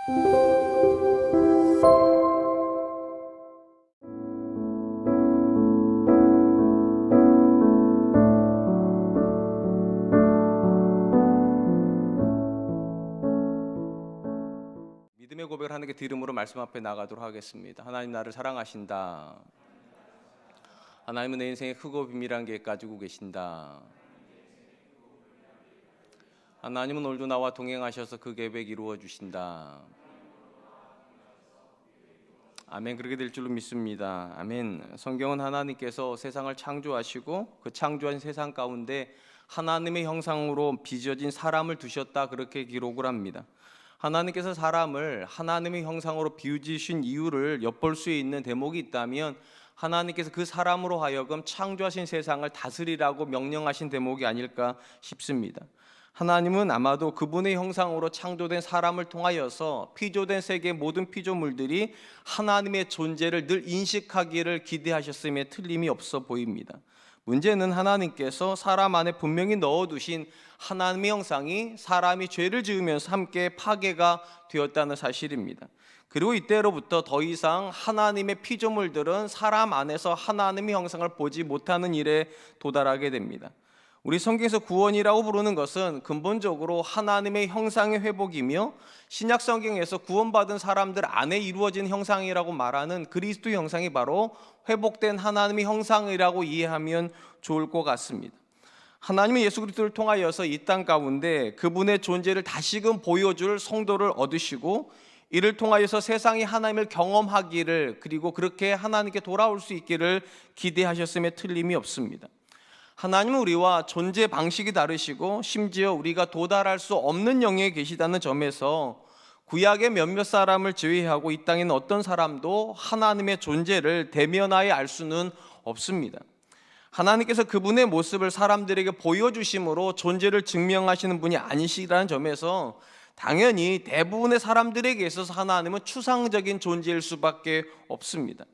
믿음의 고백을 하는 게 들음으로 말씀 앞에 나가도록 하겠습니다. 하나님 나를 사랑하신다. 하나님은 내 인생에 크고 비밀한 계획 가지고 계신다. 하나님은 오늘도 나와 동행하셔서 그 계획 이루어 주신다. 아멘. 그렇게 될 줄로 믿습니다. 아멘. 성경은 하나님께서 세상을 창조하시고 그 창조한 세상 가운데 하나님의 형상으로 빚어진 사람을 두셨다, 그렇게 기록을 합니다. 하나님께서 사람을 하나님의 형상으로 비우지신 이유를 엿볼 수 있는 대목이 있다면 하나님께서 그 사람으로 하여금 창조하신 세상을 다스리라고 명령하신 대목이 아닐까 싶습니다. 하나님은 아마도 그분의 형상으로 창조된 사람을 통하여서 피조된 세계의 모든 피조물들이 하나님의 존재를 늘 인식하기를 기대하셨음에 틀림이 없어 보입니다. 문제는 하나님께서 사람 안에 분명히 넣어두신 하나님의 형상이 사람이 죄를 지으면서 함께 파괴가 되었다는 사실입니다. 그리고 이때로부터 더 이상 하나님의 피조물들은 사람 안에서 하나님의 형상을 보지 못하는 일에 도달하게 됩니다. 우리 성경에서 구원이라고 부르는 것은 근본적으로 하나님의 형상의 회복이며 신약 성경에서 구원받은 사람들 안에 이루어진 형상이라고 말하는 그리스도 형상이 바로 회복된 하나님의 형상이라고 이해하면 좋을 것 같습니다. 하나님은 예수 그리스도를 통하여서 이 땅 가운데 그분의 존재를 다시금 보여줄 성도를 얻으시고 이를 통하여서 세상이 하나님을 경험하기를, 그리고 그렇게 하나님께 돌아올 수 있기를 기대하셨음에 틀림이 없습니다. 하나님은 우리와 존재 방식이 다르시고 심지어 우리가 도달할 수 없는 영역에 계시다는 점에서 구약의 몇몇 사람을 제외하고 이 땅에는 어떤 사람도 하나님의 존재를 대면하여 알 수는 없습니다. 하나님께서 그분의 모습을 사람들에게 보여주심으로 존재를 증명하시는 분이 아니시라는 점에서 당연히 대부분의 사람들에게 있어서 하나님은 추상적인 존재일 수밖에 없습니다.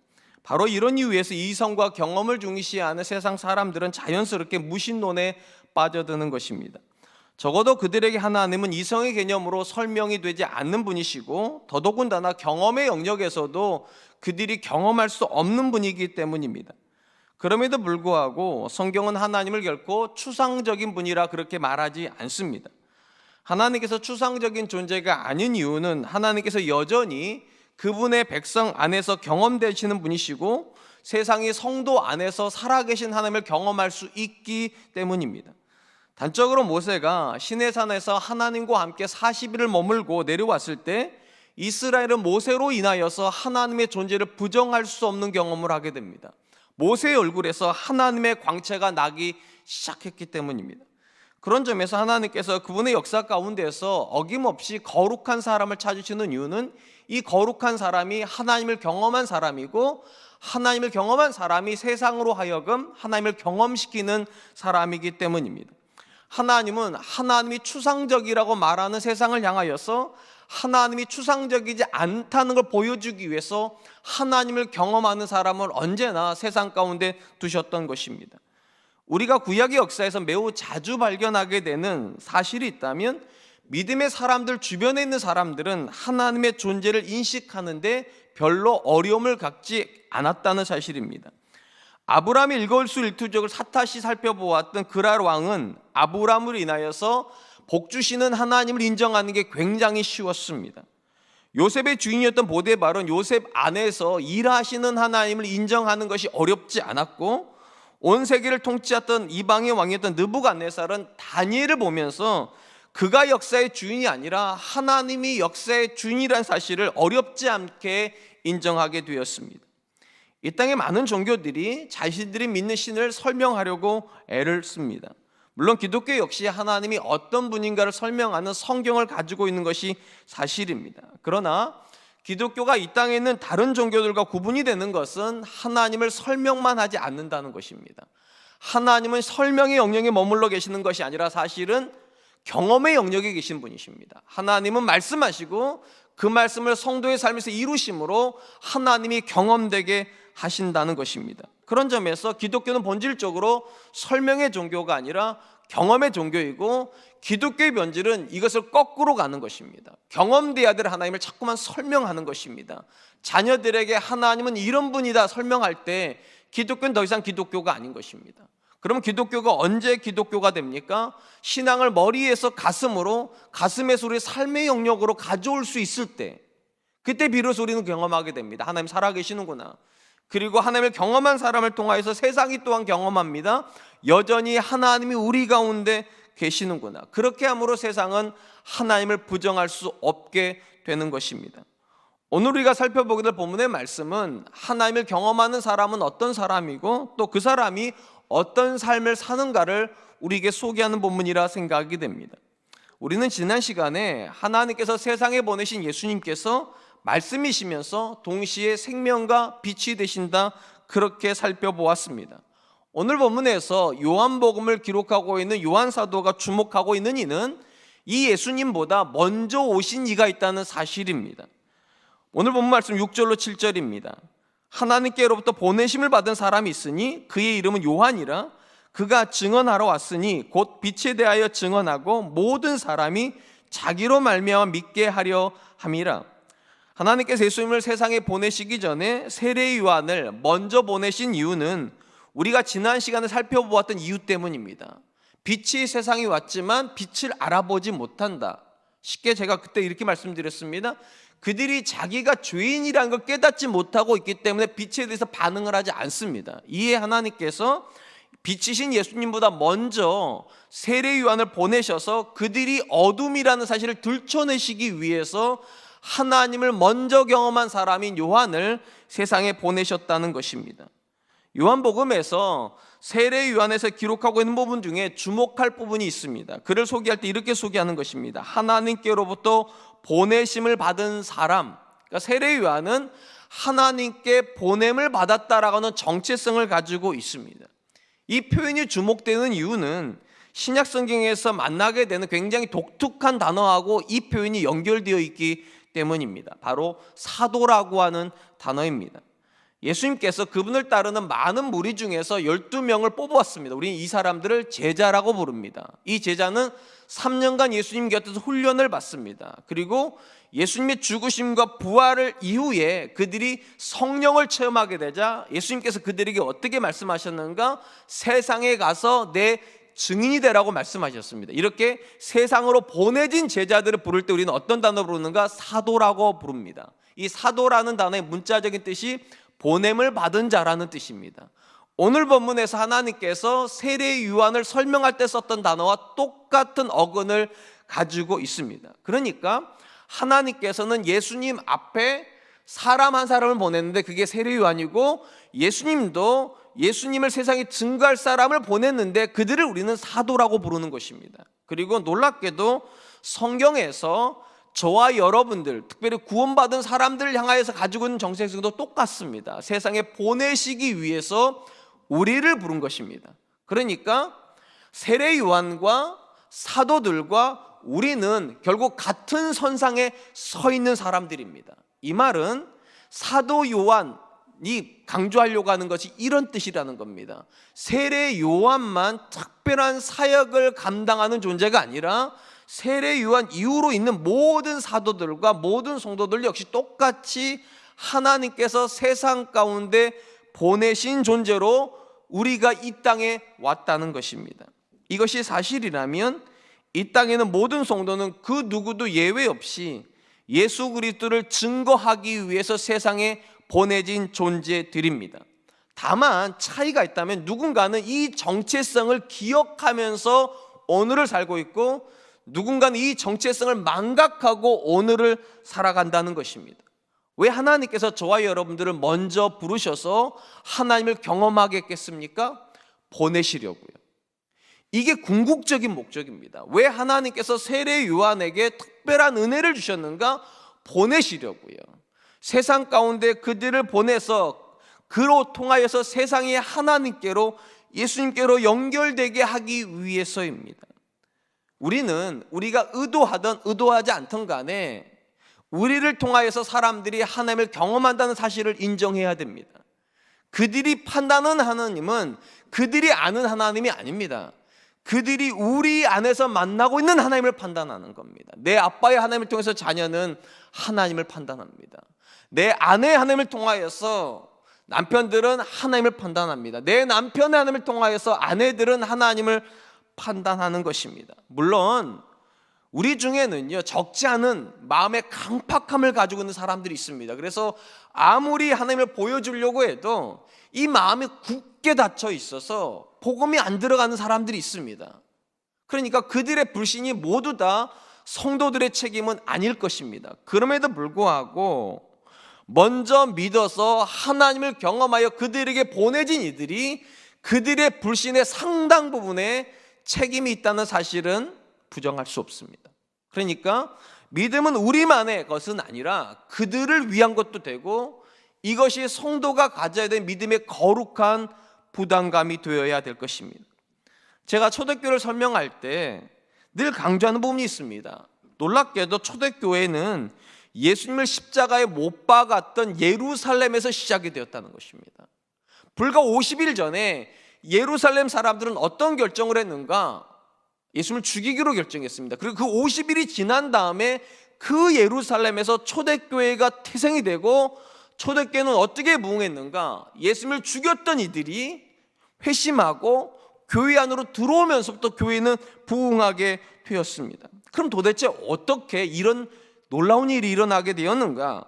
바로 이런 이유에서 이성과 경험을 중시하는 세상 사람들은 자연스럽게 무신론에 빠져드는 것입니다. 적어도 그들에게 하나님은 이성의 개념으로 설명이 되지 않는 분이시고 더더군다나 경험의 영역에서도 그들이 경험할 수 없는 분이기 때문입니다. 그럼에도 불구하고 성경은 하나님을 결코 추상적인 분이라 그렇게 말하지 않습니다. 하나님께서 추상적인 존재가 아닌 이유는 하나님께서 여전히 그분의 백성 안에서 경험되시는 분이시고 세상의 성도 안에서 살아계신 하나님을 경험할 수 있기 때문입니다. 단적으로 모세가 시내산에서 하나님과 함께 40일을 머물고 내려왔을 때 이스라엘은 모세로 인하여서 하나님의 존재를 부정할 수 없는 경험을 하게 됩니다. 모세의 얼굴에서 하나님의 광채가 나기 시작했기 때문입니다. 그런 점에서 하나님께서 그분의 역사 가운데서 어김없이 거룩한 사람을 찾으시는 이유는 이 거룩한 사람이 하나님을 경험한 사람이고 하나님을 경험한 사람이 세상으로 하여금 하나님을 경험시키는 사람이기 때문입니다. 하나님은 하나님이 추상적이라고 말하는 세상을 향하여서 하나님이 추상적이지 않다는 걸 보여주기 위해서 하나님을 경험하는 사람을 언제나 세상 가운데 두셨던 것입니다. 우리가 구약의 역사에서 매우 자주 발견하게 되는 사실이 있다면 믿음의 사람들 주변에 있는 사람들은 하나님의 존재를 인식하는데 별로 어려움을 갖지 않았다는 사실입니다. 아브라함의 일거수일투족을 사타시 살펴보았던 그랄 왕은 아브라함으로 인하여서 복 주시는 하나님을 인정하는 게 굉장히 쉬웠습니다. 요셉의 주인이었던 보디발은 요셉 안에서 일하시는 하나님을 인정하는 것이 어렵지 않았고 온 세계를 통치했던 이방의 왕이었던 느부갓네살은 다니엘을 보면서 그가 역사의 주인이 아니라 하나님이 역사의 주인이라는 사실을 어렵지 않게 인정하게 되었습니다. 이 땅의 많은 종교들이 자신들이 믿는 신을 설명하려고 애를 씁니다. 물론 기독교 역시 하나님이 어떤 분인가를 설명하는 성경을 가지고 있는 것이 사실입니다. 그러나 기독교가 이 땅에 있는 다른 종교들과 구분이 되는 것은 하나님을 설명만 하지 않는다는 것입니다. 하나님은 설명의 영역에 머물러 계시는 것이 아니라 사실은 경험의 영역에 계신 분이십니다. 하나님은 말씀하시고 그 말씀을 성도의 삶에서 이루심으로 하나님이 경험되게 하신다는 것입니다. 그런 점에서 기독교는 본질적으로 설명의 종교가 아니라 경험의 종교이고 기독교의 변질은 이것을 거꾸로 가는 것입니다. 경험돼야 될 하나님을 자꾸만 설명하는 것입니다. 자녀들에게 하나님은 이런 분이다 설명할 때 기독교는 더 이상 기독교가 아닌 것입니다. 그러면 기독교가 언제 기독교가 됩니까? 신앙을 머리에서 가슴으로, 가슴에서 우리 삶의 영역으로 가져올 수 있을 때, 그때 비로소 우리는 경험하게 됩니다. 하나님 살아계시는구나. 그리고 하나님을 경험한 사람을 통하여서 세상이 또한 경험합니다. 여전히 하나님이 우리 가운데 계시는구나. 그렇게 함으로 세상은 하나님을 부정할 수 없게 되는 것입니다. 오늘 우리가 살펴보게 될 본문의 말씀은 하나님을 경험하는 사람은 어떤 사람이고 또 그 사람이 어떤 삶을 사는가를 우리에게 소개하는 본문이라 생각이 됩니다. 우리는 지난 시간에 하나님께서 세상에 보내신 예수님께서 말씀이시면서 동시에 생명과 빛이 되신다, 그렇게 살펴보았습니다. 오늘 본문에서 요한복음을 기록하고 있는 요한 사도가 주목하고 있는 이는 이 예수님보다 먼저 오신 이가 있다는 사실입니다. 오늘 본문 말씀 6절로 7절입니다. 하나님께로부터 보내심을 받은 사람이 있으니 그의 이름은 요한이라. 그가 증언하러 왔으니 곧 빛에 대하여 증언하고 모든 사람이 자기로 말미암아 믿게 하려 함이라. 하나님께서 예수님을 세상에 보내시기 전에 세례 요한을 먼저 보내신 이유는 우리가 지난 시간에 살펴보았던 이유 때문입니다. 빛이 세상에 왔지만 빛을 알아보지 못한다. 쉽게 제가 그때 이렇게 말씀드렸습니다. 그들이 자기가 죄인이라는 걸 깨닫지 못하고 있기 때문에 빛에 대해서 반응을 하지 않습니다. 이에 하나님께서 빛이신 예수님보다 먼저 세례 요한을 보내셔서 그들이 어둠이라는 사실을 들춰내시기 위해서 하나님을 먼저 경험한 사람인 요한을 세상에 보내셨다는 것입니다. 요한복음에서 세례 요한에서 기록하고 있는 부분 중에 주목할 부분이 있습니다. 그를 소개할 때 이렇게 소개하는 것입니다. 하나님께로부터 보내심을 받은 사람. 그러니까 세례 요한은 하나님께 보냄을 받았다라고 하는 정체성을 가지고 있습니다. 이 표현이 주목되는 이유는 신약 성경에서 만나게 되는 굉장히 독특한 단어하고 이 표현이 연결되어 있기 때문입니다. 바로 사도라고 하는 단어입니다. 예수님께서 그분을 따르는 많은 무리 중에서 12명을 뽑았습니다. 우리는 이 사람들을 제자라고 부릅니다. 이 제자는 3년간 예수님 곁에서 훈련을 받습니다. 그리고 예수님의 죽으심과 부활을 이후에 그들이 성령을 체험하게 되자 예수님께서 그들에게 어떻게 말씀하셨는가? 세상에 가서 내 증인이 되라고 말씀하셨습니다. 이렇게 세상으로 보내진 제자들을 부를 때 우리는 어떤 단어로 부르는가? 사도라고 부릅니다. 이 사도라는 단어의 문자적인 뜻이 보냄을 받은 자라는 뜻입니다. 오늘 본문에서 하나님께서 세례 요한을 설명할 때 썼던 단어와 똑같은 어근을 가지고 있습니다. 그러니까 하나님께서는 예수님 앞에 사람 한 사람을 보냈는데 그게 세례 요한이고, 예수님도 예수님을 세상에 증거할 사람을 보냈는데 그들을 우리는 사도라고 부르는 것입니다. 그리고 놀랍게도 성경에서 저와 여러분들, 특별히 구원받은 사람들을 향하여서 가지고 있는 정체성도 똑같습니다. 세상에 보내시기 위해서 우리를 부른 것입니다. 그러니까 세례 요한과 사도들과 우리는 결국 같은 선상에 서 있는 사람들입니다. 이 말은 사도 요한이 강조하려고 하는 것이 이런 뜻이라는 겁니다. 세례 요한만 특별한 사역을 감당하는 존재가 아니라 세례 요한 이후로 있는 모든 사도들과 모든 성도들 역시 똑같이 하나님께서 세상 가운데 보내신 존재로 우리가 이 땅에 왔다는 것입니다. 이것이 사실이라면 이 땅에 있는 모든 성도는 그 누구도 예외 없이 예수 그리스도를 증거하기 위해서 세상에 보내진 존재들입니다. 다만 차이가 있다면 누군가는 이 정체성을 기억하면서 오늘을 살고 있고, 누군가는 이 정체성을 망각하고 오늘을 살아간다는 것입니다. 왜 하나님께서 저와 여러분들을 먼저 부르셔서 하나님을 경험하게 했겠습니까? 보내시려고요. 이게 궁극적인 목적입니다. 왜 하나님께서 세례 요한에게 특별한 은혜를 주셨는가? 보내시려고요. 세상 가운데 그들을 보내서 그로 통하여서 세상의 하나님께로, 예수님께로 연결되게 하기 위해서입니다. 우리는 우리가 의도하든 의도하지 않든 간에 우리를 통하여서 사람들이 하나님을 경험한다는 사실을 인정해야 됩니다. 그들이 판단하는 하나님은 그들이 아는 하나님이 아닙니다. 그들이 우리 안에서 만나고 있는 하나님을 판단하는 겁니다. 내 아빠의 하나님을 통해서 자녀는 하나님을 판단합니다. 내 아내의 하나님을 통하여서 남편들은 하나님을 판단합니다. 내 남편의 하나님을 통하여서 아내들은 하나님을 판단하는 것입니다. 물론 우리 중에는요, 적지 않은 마음의 강팍함을 가지고 있는 사람들이 있습니다. 그래서 아무리 하나님을 보여주려고 해도 이 마음이 굳게 닫혀 있어서 복음이 안 들어가는 사람들이 있습니다. 그러니까 그들의 불신이 모두 다 성도들의 책임은 아닐 것입니다. 그럼에도 불구하고 먼저 믿어서 하나님을 경험하여 그들에게 보내진 이들이 그들의 불신의 상당 부분에 책임이 있다는 사실은 부정할 수 없습니다. 그러니까 믿음은 우리만의 것은 아니라 그들을 위한 것도 되고 이것이 성도가 가져야 될 믿음의 거룩한 부담감이 되어야 될 것입니다. 제가 초대교회를 설명할 때 늘 강조하는 부분이 있습니다. 놀랍게도 초대교회는 예수님을 십자가에 못 박았던 예루살렘에서 시작이 되었다는 것입니다. 불과 50일 전에 예루살렘 사람들은 어떤 결정을 했는가? 예수님을 죽이기로 결정했습니다. 그리고 그 50일이 지난 다음에 그 예루살렘에서 초대교회가 태생이 되고 초대교회는 어떻게 부흥했는가? 예수님을 죽였던 이들이 회심하고 교회 안으로 들어오면서부터 교회는 부흥하게 되었습니다. 그럼 도대체 어떻게 이런 놀라운 일이 일어나게 되었는가?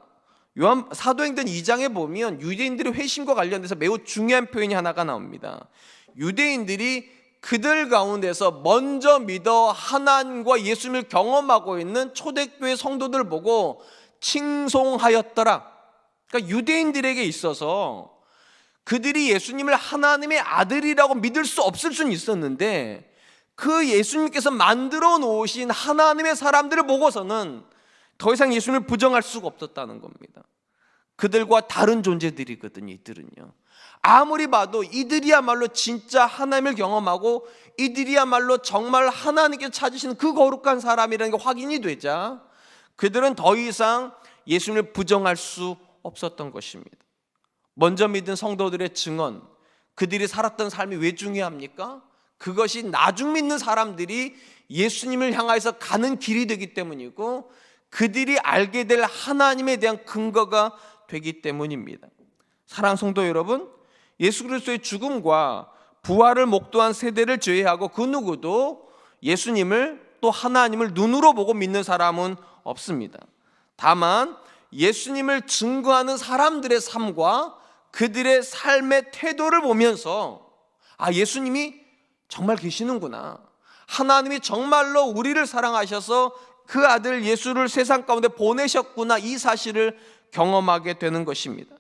요한 사도행전 2장에 보면 유대인들의 회심과 관련돼서 매우 중요한 표현이 하나가 나옵니다. 유대인들이 그들 가운데서 먼저 믿어 하나님과 예수님을 경험하고 있는 초대교회 성도들 보고 칭송하였더라. 그러니까 유대인들에게 있어서 그들이 예수님을 하나님의 아들이라고 믿을 수 없을 수는 있었는데 그 예수님께서 만들어 놓으신 하나님의 사람들을 보고서는 더 이상 예수님을 부정할 수가 없었다는 겁니다. 그들과 다른 존재들이거든요. 이들은요, 아무리 봐도 이들이야말로 진짜 하나님을 경험하고 이들이야말로 정말 하나님께 찾으시는 그 거룩한 사람이라는 게 확인이 되자 그들은 더 이상 예수님을 부정할 수 없었던 것입니다. 먼저 믿은 성도들의 증언, 그들이 살았던 삶이 왜 중요합니까? 그것이 나중 믿는 사람들이 예수님을 향해서 가는 길이 되기 때문이고 그들이 알게 될 하나님에 대한 근거가 되기 때문입니다. 사랑하는 성도 여러분, 예수 그리스도의 죽음과 부활을 목도한 세대를 제외하고 그 누구도 예수님을 또 하나님을 눈으로 보고 믿는 사람은 없습니다. 다만 예수님을 증거하는 사람들의 삶과 그들의 삶의 태도를 보면서 예수님이 정말 계시는구나, 하나님이 정말로 우리를 사랑하셔서 그 아들 예수를 세상 가운데 보내셨구나, 이 사실을 경험하게 되는 것입니다.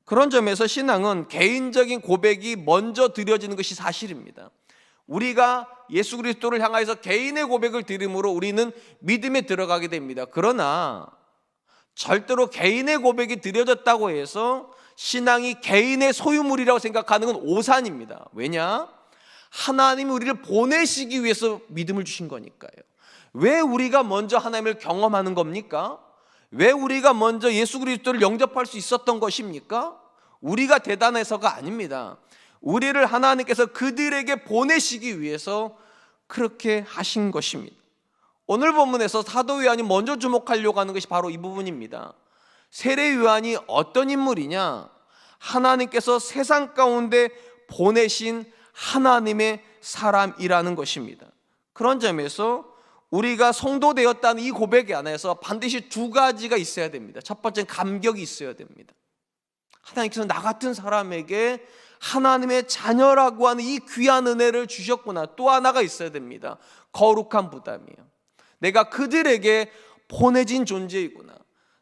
그런 점에서 신앙은 개인적인 고백이 먼저 드려지는 것이 사실입니다. 우리가 예수 그리스도를 향해서 개인의 고백을 드림으로 우리는 믿음에 들어가게 됩니다. 그러나 절대로 개인의 고백이 드려졌다고 해서 신앙이 개인의 소유물이라고 생각하는 건 오산입니다. 왜냐? 하나님이 우리를 보내시기 위해서 믿음을 주신 거니까요. 왜 우리가 먼저 하나님을 경험하는 겁니까? 왜 우리가 먼저 예수 그리스도를 영접할 수 있었던 것입니까? 우리가 대단해서가 아닙니다. 우리를 하나님께서 그들에게 보내시기 위해서 그렇게 하신 것입니다. 오늘 본문에서 사도 요한이 먼저 주목하려고 하는 것이 바로 이 부분입니다. 세례 요한이 어떤 인물이냐? 하나님께서 세상 가운데 보내신 하나님의 사람이라는 것입니다. 그런 점에서 우리가 성도 되었다는 이 고백에 안에서 반드시 두 가지가 있어야 됩니다. 첫 번째는 감격이 있어야 됩니다. 하나님께서 나 같은 사람에게 하나님의 자녀라고 하는 이 귀한 은혜를 주셨구나. 또 하나가 있어야 됩니다. 거룩한 부담이에요. 내가 그들에게 보내진 존재이구나.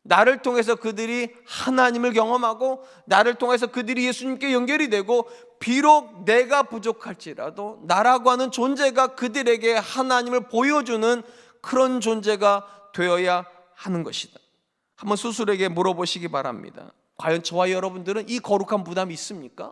나를 통해서 그들이 하나님을 경험하고 나를 통해서 그들이 예수님께 연결이 되고 비록 내가 부족할지라도 나라고 하는 존재가 그들에게 하나님을 보여주는 그런 존재가 되어야 하는 것이다. 한번 스스로에게 물어보시기 바랍니다. 과연 저와 여러분들은 이 거룩한 부담이 있습니까?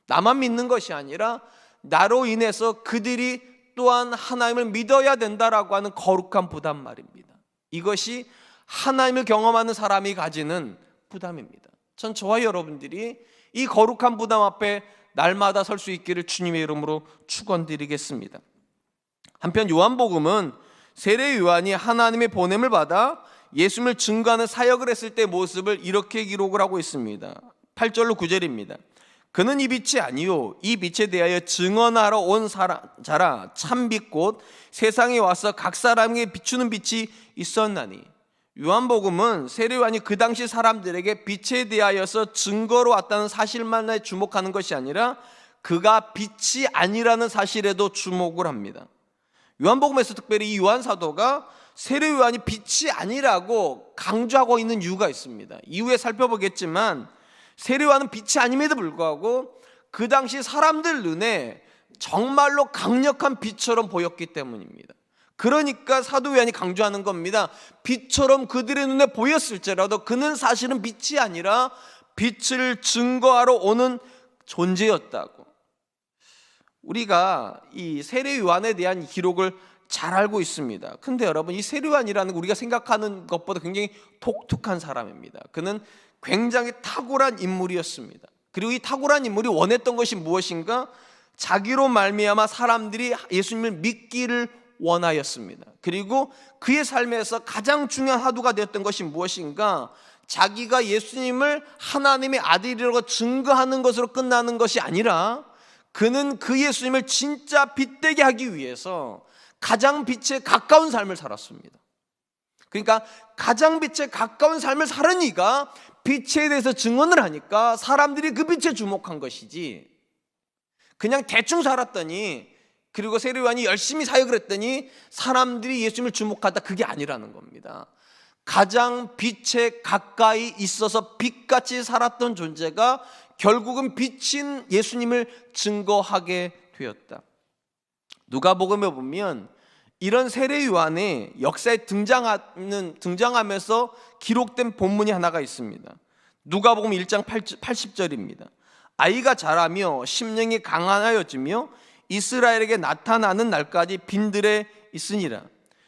나만 믿는 것이 아니라 나로 인해서 그들이 또한 하나님을 믿어야 된다라고 하는 거룩한 부담 말입니다. 이것이 하나님을 경험하는 사람이 가지는 부담입니다. 전 저와 여러분들이 이 거룩한 부담 앞에 날마다 설 수 있기를 주님의 이름으로 축원드리겠습니다. 한편 요한복음은 세례 요한이 하나님의 보냄을 받아 예수님을 증거하는 사역을 했을 때 모습을 이렇게 기록을 하고 있습니다. 8절로 9절입니다. 그는 이 빛이 아니요 이 빛에 대하여 증언하러 온 자라. 참 빛 곧 세상에 와서 각 사람에게 비추는 빛이 있었나니. 요한복음은 세례 요한이 그 당시 사람들에게 빛에 대하여서 증거로 왔다는 사실만에 주목하는 것이 아니라 그가 빛이 아니라는 사실에도 주목을 합니다. 요한복음에서 특별히 이 요한 사도가 세례 요한이 빛이 아니라고 강조하고 있는 이유가 있습니다. 이후에 살펴보겠지만 세례 요한은 빛이 아님에도 불구하고 그 당시 사람들 눈에 정말로 강력한 빛처럼 보였기 때문입니다. 그러니까 사도 요한이 강조하는 겁니다. 빛처럼 그들의 눈에 보였을지라도 그는 사실은 빛이 아니라 빛을 증거하러 오는 존재였다고. 우리가 이 세례 요한에 대한 기록을 잘 알고 있습니다. 근데 여러분, 이 세례 요한이라는 우리가 생각하는 것보다 굉장히 독특한 사람입니다. 그는 굉장히 탁월한 인물이었습니다. 그리고 이 탁월한 인물이 원했던 것이 무엇인가? 자기로 말미암아 사람들이 예수님을 믿기를 원하였습니다. 그리고 그의 삶에서 가장 중요한 화두가 되었던 것이 무엇인가? 자기가 예수님을 하나님의 아들이라고 증거하는 것으로 끝나는 것이 아니라 그는 그 예수님을 진짜 빛되게 하기 위해서 가장 빛에 가까운 삶을 살았습니다. 그러니까 가장 빛에 가까운 삶을 살으니까 빛에 대해서 증언을 하니까 사람들이 그 빛에 주목한 것이지, 그냥 대충 살았더니 그리고 세례 요한이 열심히 사역을 했더니 사람들이 예수님을 주목하다, 그게 아니라는 겁니다. 가장 빛에 가까이 있어서 빛같이 살았던 존재가 결국은 빛인 예수님을 증거하게 되었다. 누가복음에 보면 이런 세례 요한의 역사에 등장하면서 기록된 본문이 하나가 있습니다. 누가복음 1장 80절입니다. 아이가 자라며 심령이 강하여지며 이스라엘에게 나타나는 날까지 빈들에 있으니라.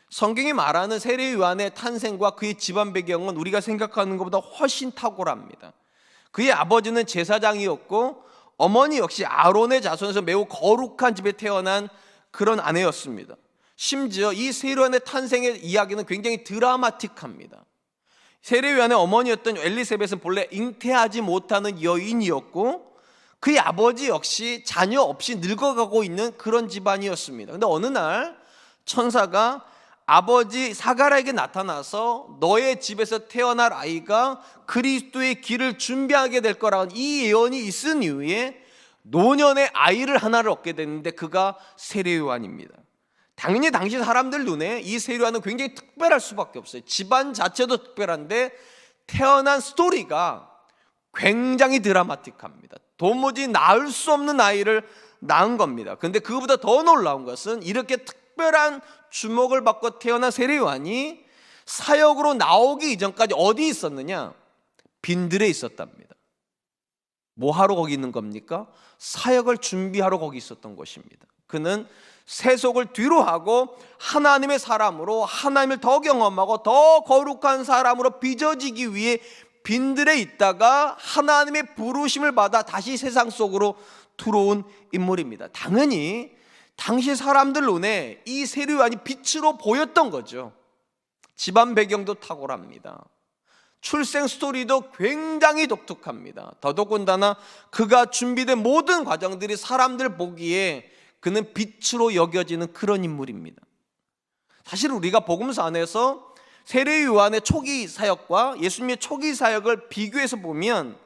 성경이 말하는 세례 요한의 탄생과 그의 집안 배경은 우리가 생각하는 것보다 훨씬 탁월합니다. 그의 아버지는 제사장이었고 어머니 역시 아론의 자손에서 매우 거룩한 집에 태어난 그런 아내였습니다. 심지어 이 세례 요한의 탄생의 이야기는 굉장히 드라마틱합니다. 세례 요한의 어머니였던 엘리사벳은 본래 잉태하지 못하는 여인이었고 그의 아버지 역시 자녀 없이 늙어가고 있는 그런 집안이었습니다. 그런데 어느 날 천사가 아버지 사가랴에게 나타나서 너의 집에서 태어날 아이가 그리스도의 길을 준비하게 될 거라는 이 예언이 있은 이후에 노년의 아이를 하나를 얻게 됐는데 그가 세례 요한입니다. 당연히 당시 사람들 눈에 이 세례 요한은 굉장히 특별할 수밖에 없어요. 집안 자체도 특별한데 태어난 스토리가 굉장히 드라마틱합니다. 도무지 낳을 수 없는 아이를 낳은 겁니다. 그런데 그거보다 더 놀라운 것은 이렇게 특별한 주목을 받고 태어난 세례 요한이 사역으로 나오기 이전까지 어디 있었느냐? 빈들에 있었답니다. 뭐 하러 거기 있는 겁니까? 사역을 준비하러 거기 있었던 것입니다. 그는 세속을 뒤로 하고 하나님의 사람으로, 하나님을 더 경험하고 더 거룩한 사람으로 빚어지기 위해 빈들에 있다가 하나님의 부르심을 받아 다시 세상 속으로 들어온 인물입니다. 당연히 당시 사람들 눈에 이 세례 요한이 빛으로 보였던 거죠. 집안 배경도 탁월합니다. 출생 스토리도 굉장히 독특합니다. 더더군다나 그가 준비된 모든 과정들이 사람들 보기에 그는 빛으로 여겨지는 그런 인물입니다. 사실 우리가 복음서 안에서 세례 요한의 초기 사역과 예수님의 초기 사역을 비교해서 보면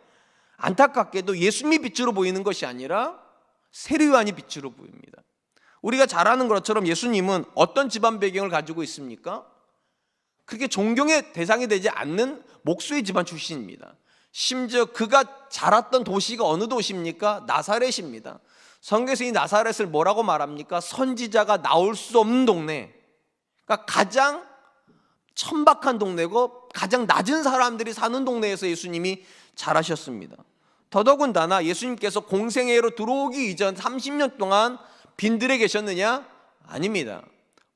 안타깝게도 예수님이 빛으로 보이는 것이 아니라 세례 요한이 빛으로 보입니다. 우리가 잘 아는 것처럼 예수님은 어떤 집안 배경을 가지고 있습니까? 그렇게 존경의 대상이 되지 않는 목수의 집안 출신입니다. 심지어 그가 자랐던 도시가 어느 도시입니까? 나사렛입니다. 성경에서 이 나사렛을 뭐라고 말합니까? 선지자가 나올 수 없는 동네, 그러니까 가장 천박한 동네고 가장 낮은 사람들이 사는 동네에서 예수님이 자라셨습니다. 더더군다나 예수님께서 공생애로 들어오기 이전 30년 동안 빈들에 계셨느냐? 아닙니다.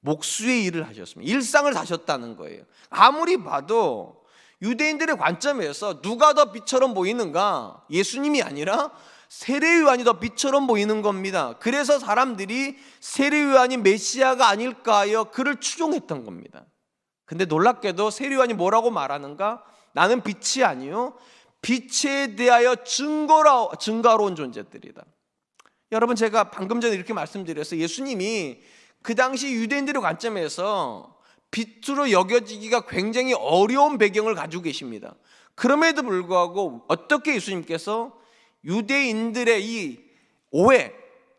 목수의 일을 하셨습니다. 일상을 사셨다는 거예요. 아무리 봐도 유대인들의 관점에서 누가 더 빛처럼 보이는가? 예수님이 아니라 세례요한이 더 빛처럼 보이는 겁니다. 그래서 사람들이 세례요한이 메시아가 아닐까 하여 그를 추종했던 겁니다. 근데 놀랍게도 세례요한이 뭐라고 말하는가? 나는 빛이 아니요 빛에 대하여 증거로운 존재들이다. 여러분, 제가 방금 전에 이렇게 말씀드렸어요. 예수님이 그 당시 유대인들의 관점에서 빛으로 여겨지기가 굉장히 어려운 배경을 가지고 계십니다. 그럼에도 불구하고 어떻게 예수님께서 유대인들의 이 오해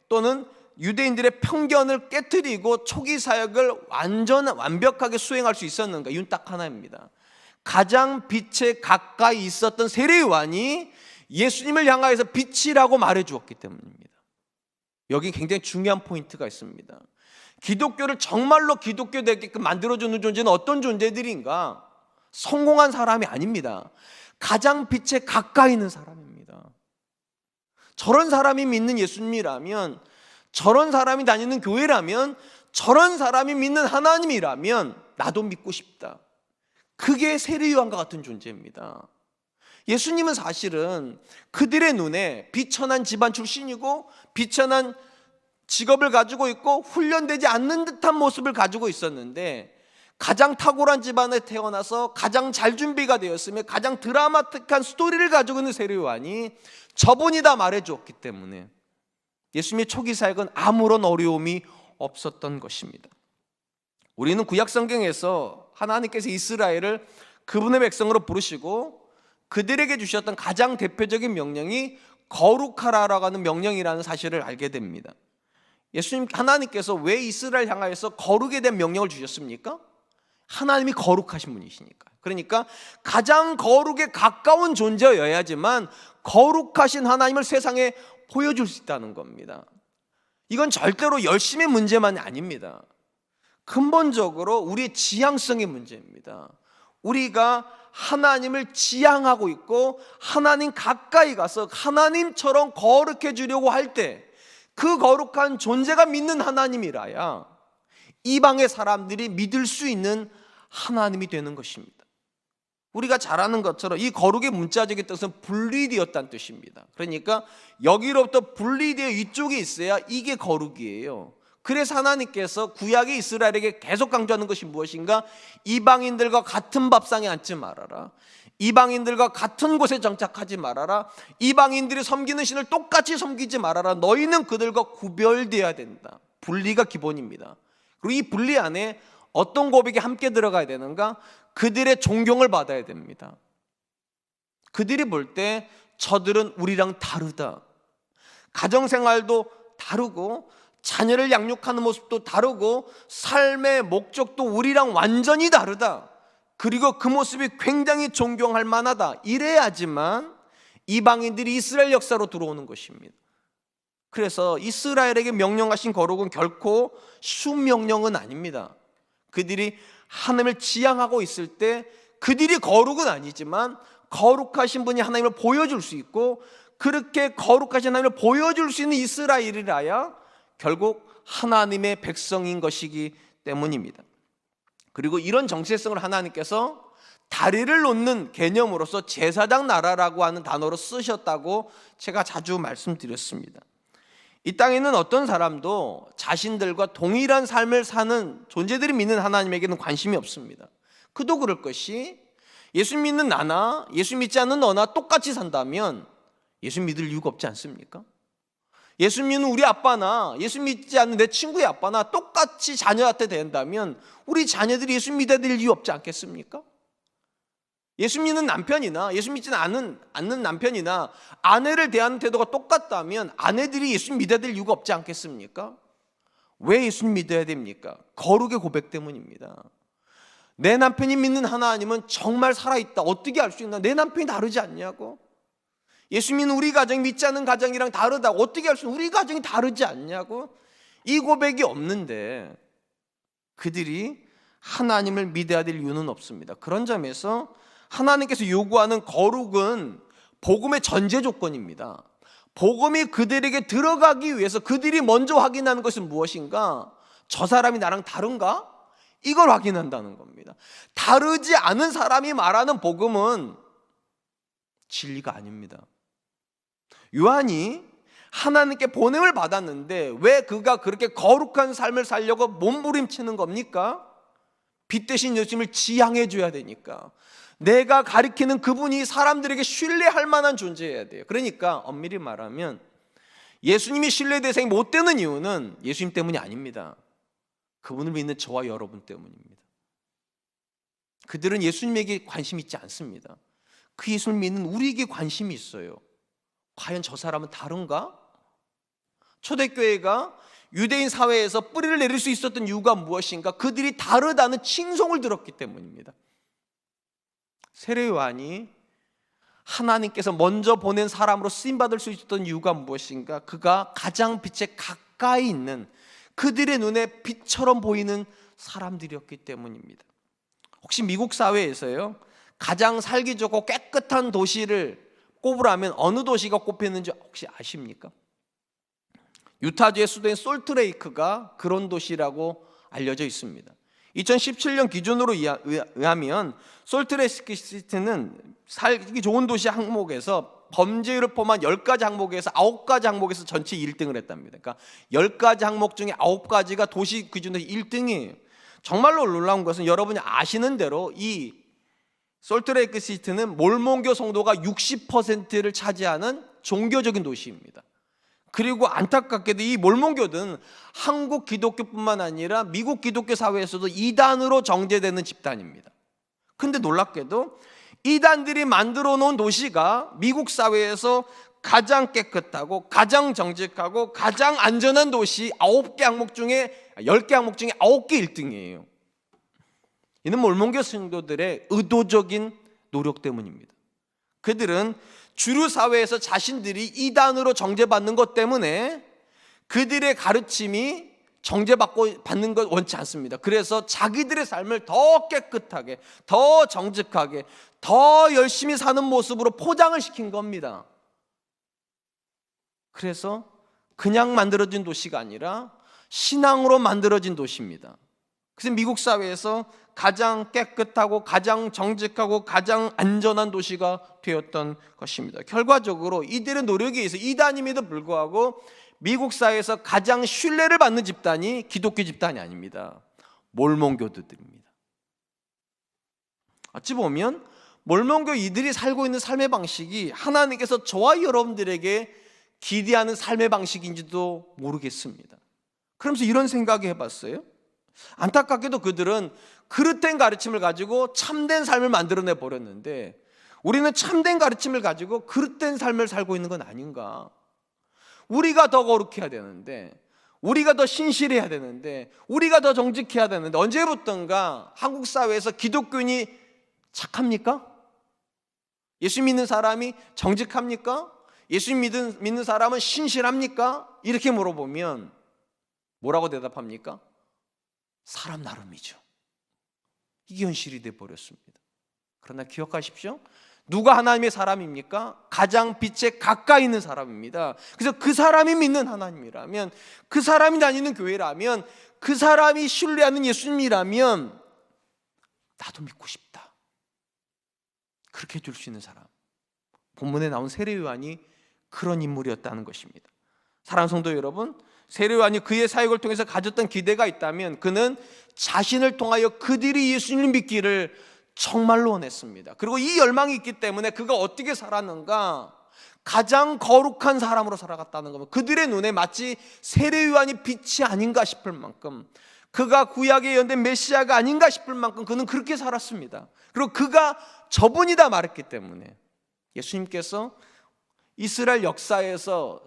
또는 유대인들의 편견을 깨트리고 초기 사역을 완벽하게 수행할 수 있었는가? 이유는 딱 하나입니다. 가장 빛에 가까이 있었던 세례요한이 예수님을 향하여서 빛이라고 말해 주었기 때문입니다. 여기 굉장히 중요한 포인트가 있습니다. 기독교를 정말로 기독교 되게끔 만들어주는 존재는 어떤 존재들인가? 성공한 사람이 아닙니다. 가장 빛에 가까이 있는 사람입니다. 저런 사람이 믿는 예수님이라면, 저런 사람이 다니는 교회라면, 저런 사람이 믿는 하나님이라면 나도 믿고 싶다. 그게 세례요한과 같은 존재입니다. 예수님은 사실은 그들의 눈에 비천한 집안 출신이고 비천한 직업을 가지고 있고 훈련되지 않는 듯한 모습을 가지고 있었는데, 가장 탁월한 집안에 태어나서 가장 잘 준비가 되었으며 가장 드라마틱한 스토리를 가지고 있는 세례요한이 저분이다 말해 주었기 때문에 예수님의 초기 사역은 아무런 어려움이 없었던 것입니다. 우리는 구약 성경에서 하나님께서 이스라엘을 그분의 백성으로 부르시고 그들에게 주셨던 가장 대표적인 명령이 거룩하라라고 하는 명령이라는 사실을 알게 됩니다. 예수님, 하나님께서 왜 이스라엘 향하여서 거룩에 대한 명령을 주셨습니까? 하나님이 거룩하신 분이시니까. 그러니까 가장 거룩에 가까운 존재여야지만 거룩하신 하나님을 세상에 보여줄 수 있다는 겁니다. 이건 절대로 열심의 문제만이 아닙니다. 근본적으로 우리의 지향성의 문제입니다. 우리가 하나님을 지향하고 있고 하나님 가까이 가서 하나님처럼 거룩해 주려고 할 때 그 거룩한 존재가 믿는 하나님이라야 이방의 사람들이 믿을 수 있는 하나님이 되는 것입니다. 우리가 잘 아는 것처럼 이 거룩의 문자적인 뜻은 분리되었다는 뜻입니다. 그러니까 여기로부터 분리되어 이쪽에 있어야 이게 거룩이에요. 그래서 하나님께서 구약의 이스라엘에게 계속 강조하는 것이 무엇인가? 이방인들과 같은 밥상에 앉지 말아라. 이방인들과 같은 곳에 정착하지 말아라. 이방인들이 섬기는 신을 똑같이 섬기지 말아라. 너희는 그들과 구별되어야 된다. 분리가 기본입니다. 그리고 이 분리 안에 어떤 고백이 함께 들어가야 되는가? 그들의 존경을 받아야 됩니다. 그들이 볼 때 저들은 우리랑 다르다. 가정생활도 다르고 자녀를 양육하는 모습도 다르고 삶의 목적도 우리랑 완전히 다르다. 그리고 그 모습이 굉장히 존경할 만하다. 이래야지만 이방인들이 이스라엘 역사로 들어오는 것입니다. 그래서 이스라엘에게 명령하신 거룩은 결코 쉬운 명령은 아닙니다. 그들이 하나님을 지향하고 있을 때 그들이 거룩은 아니지만 거룩하신 분이 하나님을 보여줄 수 있고, 그렇게 거룩하신 하나님을 보여줄 수 있는 이스라엘이라야 결국 하나님의 백성인 것이기 때문입니다. 그리고 이런 정체성을 하나님께서 다리를 놓는 개념으로서 제사장 나라라고 하는 단어로 쓰셨다고 제가 자주 말씀드렸습니다. 이 땅에는 어떤 사람도 자신들과 동일한 삶을 사는 존재들이 믿는 하나님에게는 관심이 없습니다. 그도 그럴 것이, 예수 믿는 나나 예수 믿지 않는 너나 똑같이 산다면 예수 믿을 이유가 없지 않습니까? 예수 믿는 우리 아빠나 예수 믿지 않는 내 친구의 아빠나 똑같이 자녀한테 된다면 우리 자녀들이 예수 믿어야 될 이유 없지 않겠습니까? 예수 믿는 남편이나 예수 믿지 않는 남편이나 아내를 대하는 태도가 똑같다면 아내들이 예수 믿어야 될 이유가 없지 않겠습니까? 왜 예수 믿어야 됩니까? 거룩의 고백 때문입니다. 내 남편이 믿는 하나님은 정말 살아있다. 어떻게 알 수 있나? 내 남편이 다르지 않냐고? 예수 믿는 우리 가정이 믿지 않는 가정이랑 다르다고 어떻게 알 수 있나? 우리 가정이 다르지 않냐고? 이 고백이 없는데 그들이 하나님을 믿어야 될 이유는 없습니다. 그런 점에서 하나님께서 요구하는 거룩은 복음의 전제 조건입니다. 복음이 그들에게 들어가기 위해서 그들이 먼저 확인하는 것은 무엇인가? 저 사람이 나랑 다른가? 이걸 확인한다는 겁니다. 다르지 않은 사람이 말하는 복음은 진리가 아닙니다. 요한이 하나님께 보냄을 받았는데 왜 그가 그렇게 거룩한 삶을 살려고 몸부림치는 겁니까? 빛 대신 예수님을 지향해 줘야 되니까. 내가 가리키는 그분이 사람들에게 신뢰할 만한 존재여야 돼요. 그러니까 엄밀히 말하면 예수님이 신뢰 대상이 못 되는 이유는 예수님 때문이 아닙니다. 그분을 믿는 저와 여러분 때문입니다. 그들은 예수님에게 관심이 있지 않습니다. 그 예수를 믿는 우리에게 관심이 있어요. 과연 저 사람은 다른가? 초대교회가 유대인 사회에서 뿌리를 내릴 수 있었던 이유가 무엇인가? 그들이 다르다는 칭송을 들었기 때문입니다. 세례 요한이 하나님께서 먼저 보낸 사람으로 쓰임받을 수 있었던 이유가 무엇인가? 그가 가장 빛에 가까이 있는, 그들의 눈에 빛처럼 보이는 사람들이었기 때문입니다. 혹시 미국 사회에서요, 가장 살기 좋고 깨끗한 도시를 꼽으라면 어느 도시가 꼽히는지 혹시 아십니까? 유타주의 수도인 솔트레이크가 그런 도시라고 알려져 있습니다. 2017년 기준으로 의하면 솔트레이크 시티는 살기 좋은 도시 항목에서 범죄율을 포함한 10가지 항목에서 9가지 항목에서 전체 1등을 했답니다. 그러니까 10가지 항목 중에 9가지가 도시 기준으로 1등이에요. 정말로 놀라운 것은 여러분이 아시는 대로 이 솔트레이크 시티는 몰몬교 성도가 60%를 차지하는 종교적인 도시입니다. 그리고 안타깝게도 이 몰몬교는 한국 기독교뿐만 아니라 미국 기독교 사회에서도 이단으로 정죄되는 집단입니다. 근데 놀랍게도 이단들이 만들어 놓은 도시가 미국 사회에서 가장 깨끗하고 가장 정직하고 가장 안전한 도시 9개 항목 중에 10개 항목 중에 9개 1등이에요. 이는 몰몬교 성도들의 의도적인 노력 때문입니다. 그들은 주류 사회에서 자신들이 이단으로 정죄받는 것 때문에 그들의 가르침이 받는 것 원치 않습니다. 그래서 자기들의 삶을 더 깨끗하게, 더 정직하게, 더 열심히 사는 모습으로 포장을 시킨 겁니다. 그래서 그냥 만들어진 도시가 아니라 신앙으로 만들어진 도시입니다. 그래서 미국 사회에서 가장 깨끗하고 가장 정직하고 가장 안전한 도시가 되었던 것입니다. 결과적으로 이들의 노력에 의해서 이단임에도 불구하고 미국 사회에서 가장 신뢰를 받는 집단이 기독교 집단이 아닙니다. 몰몬교들입니다. 어찌 보면 몰몬교 이들이 살고 있는 삶의 방식이 하나님께서 저와 여러분들에게 기대하는 삶의 방식인지도 모르겠습니다. 그러면서 이런 생각이 해봤어요. 안타깝게도 그들은 그릇된 가르침을 가지고 참된 삶을 만들어내 버렸는데 우리는 참된 가르침을 가지고 그릇된 삶을 살고 있는 건 아닌가? 우리가 더 거룩해야 되는데, 우리가 더 신실해야 되는데, 우리가 더 정직해야 되는데, 언제부턴가 한국 사회에서 기독교인이 착합니까? 예수 믿는 사람이 정직합니까? 예수 믿는 사람은 신실합니까? 이렇게 물어보면 뭐라고 대답합니까? 사람 나름이죠. 이게 현실이 되어버렸습니다. 그러나 기억하십시오. 누가 하나님의 사람입니까? 가장 빛에 가까이 있는 사람입니다. 그래서 그 사람이 믿는 하나님이라면, 그 사람이 다니는 교회라면, 그 사람이 신뢰하는 예수님이라면 나도 믿고 싶다. 그렇게 해줄 수 있는 사람. 본문에 나온 세례 요한이 그런 인물이었다는 것입니다. 사랑하는 성도 여러분, 세례 요한이 그의 사역을 통해서 가졌던 기대가 있다면 그는 자신을 통하여 그들이 예수님을 믿기를 정말로 원했습니다. 그리고 이 열망이 있기 때문에 그가 어떻게 살았는가? 가장 거룩한 사람으로 살아갔다는 겁니다. 그들의 눈에 마치 세례 요한이 빛이 아닌가 싶을 만큼, 그가 구약에 예언된 메시아가 아닌가 싶을 만큼 그는 그렇게 살았습니다. 그리고 그가 저분이다 말했기 때문에 예수님께서 이스라엘 역사에서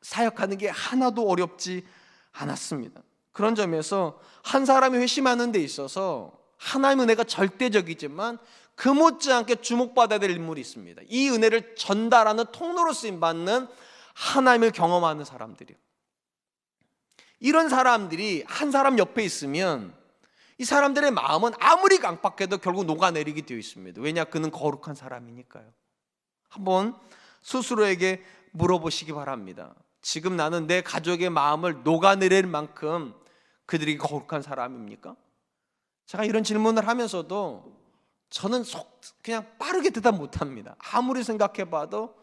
사역하는 게 하나도 어렵지 않았습니다. 그런 점에서 한 사람이 회심하는 데 있어서 하나님의 은혜가 절대적이지만 그 못지않게 주목받아야 될 인물이 있습니다. 이 은혜를 전달하는 통로로 쓰임받는 하나님을 경험하는 사람들이요. 이런 사람들이 한 사람 옆에 있으면 이 사람들의 마음은 아무리 강박해도 결국 녹아내리게 되어 있습니다. 왜냐? 그는 거룩한 사람이니까요. 한번 스스로에게 물어보시기 바랍니다. 지금 나는 내 가족의 마음을 녹아내릴 만큼 그들이 거룩한 사람입니까? 제가 이런 질문을 하면서도 저는 그냥 빠르게 대답 못합니다. 아무리 생각해봐도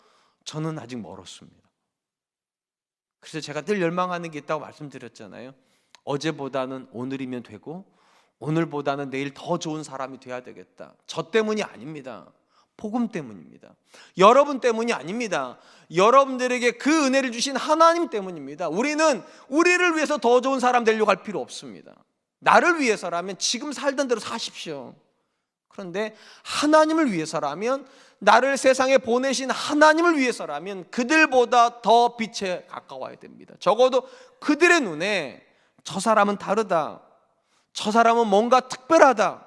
저는 아직 멀었습니다. 그래서 제가 늘 열망하는 게 있다고 말씀드렸잖아요. 어제보다는 오늘이면 되고 오늘보다는 내일 더 좋은 사람이 돼야 되겠다. 저 때문이 아닙니다. 복음 때문입니다. 여러분 때문이 아닙니다. 여러분들에게 그 은혜를 주신 하나님 때문입니다. 우리는 우리를 위해서 더 좋은 사람 되려고 할 필요 없습니다. 나를 위해서라면 지금 살던 대로 사십시오. 그런데 하나님을 위해서라면, 나를 세상에 보내신 하나님을 위해서라면 그들보다 더 빛에 가까워야 됩니다. 적어도 그들의 눈에 저 사람은 다르다, 저 사람은 뭔가 특별하다,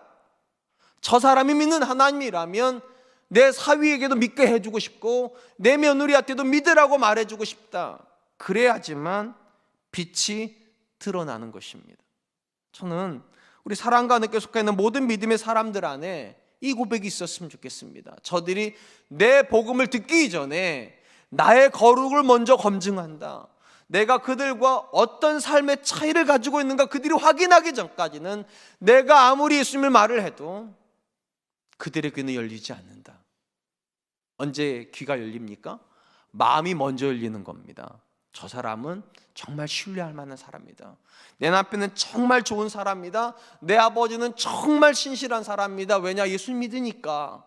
저 사람이 믿는 하나님이라면 내 사위에게도 믿게 해주고 싶고 내 며느리한테도 믿으라고 말해주고 싶다. 그래야지만 빛이 드러나는 것입니다. 저는 우리 사랑과 하나님께 속해 있는 모든 믿음의 사람들 안에 이 고백이 있었으면 좋겠습니다. 저들이 내 복음을 듣기 이전에 나의 거룩을 먼저 검증한다. 내가 그들과 어떤 삶의 차이를 가지고 있는가 그들이 확인하기 전까지는 내가 아무리 예수님을 말을 해도 그들의 귀는 열리지 않는다. 언제 귀가 열립니까? 마음이 먼저 열리는 겁니다. 저 사람은 정말 신뢰할 만한 사람이다. 내 남편은 정말 좋은 사람이다. 내 아버지는 정말 신실한 사람이다. 왜냐? 예수님 믿으니까.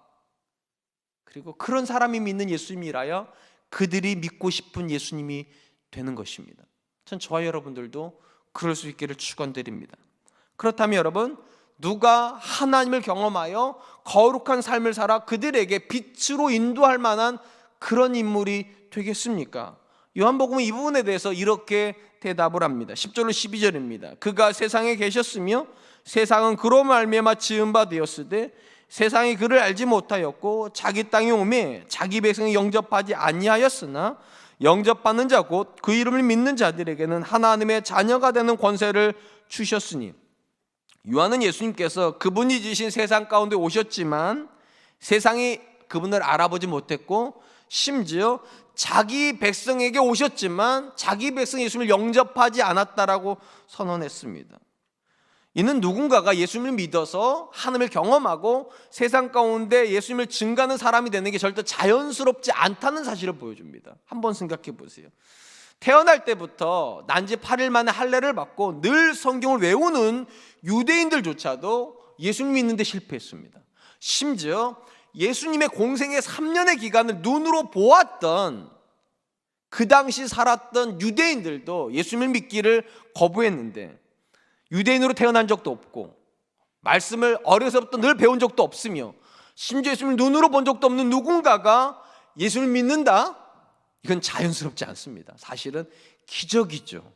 그리고 그런 사람이 믿는 예수님이라야 그들이 믿고 싶은 예수님이 되는 것입니다. 전 저와 여러분들도 그럴 수 있기를 축원드립니다. 그렇다면 여러분, 누가 하나님을 경험하여 거룩한 삶을 살아 그들에게 빛으로 인도할 만한 그런 인물이 되겠습니까? 요한복음은 이 부분에 대해서 이렇게 대답을 합니다. 10절로 12절입니다. 그가 세상에 계셨으며 세상은 그로 말미암아 지은 바 되었으되 세상이 그를 알지 못하였고 자기 땅에 오매 자기 백성이 영접하지 아니하였으나 영접받는 자 곧 그 이름을 믿는 자들에게는 하나님의 자녀가 되는 권세를 주셨으니, 요한은 예수님께서 그분이 지으신 세상 가운데 오셨지만 세상이 그분을 알아보지 못했고 심지어 자기 백성에게 오셨지만 자기 백성 예수님을 영접하지 않았다라고 선언했습니다. 이는 누군가가 예수님을 믿어서 하나님을 경험하고 세상 가운데 예수님을 증거하는 사람이 되는 게 절대 자연스럽지 않다는 사실을 보여줍니다. 한번 생각해 보세요. 태어날 때부터 난지 8일 만에 할례를 받고 늘 성경을 외우는 유대인들조차도 예수님 믿는데 실패했습니다. 심지어 예수님의 공생의 3년의 기간을 눈으로 보았던 그 당시 살았던 유대인들도 예수님을 믿기를 거부했는데, 유대인으로 태어난 적도 없고 말씀을 어려서부터 늘 배운 적도 없으며 심지어 예수님을 눈으로 본 적도 없는 누군가가 예수님을 믿는다? 이건 자연스럽지 않습니다. 사실은 기적이죠.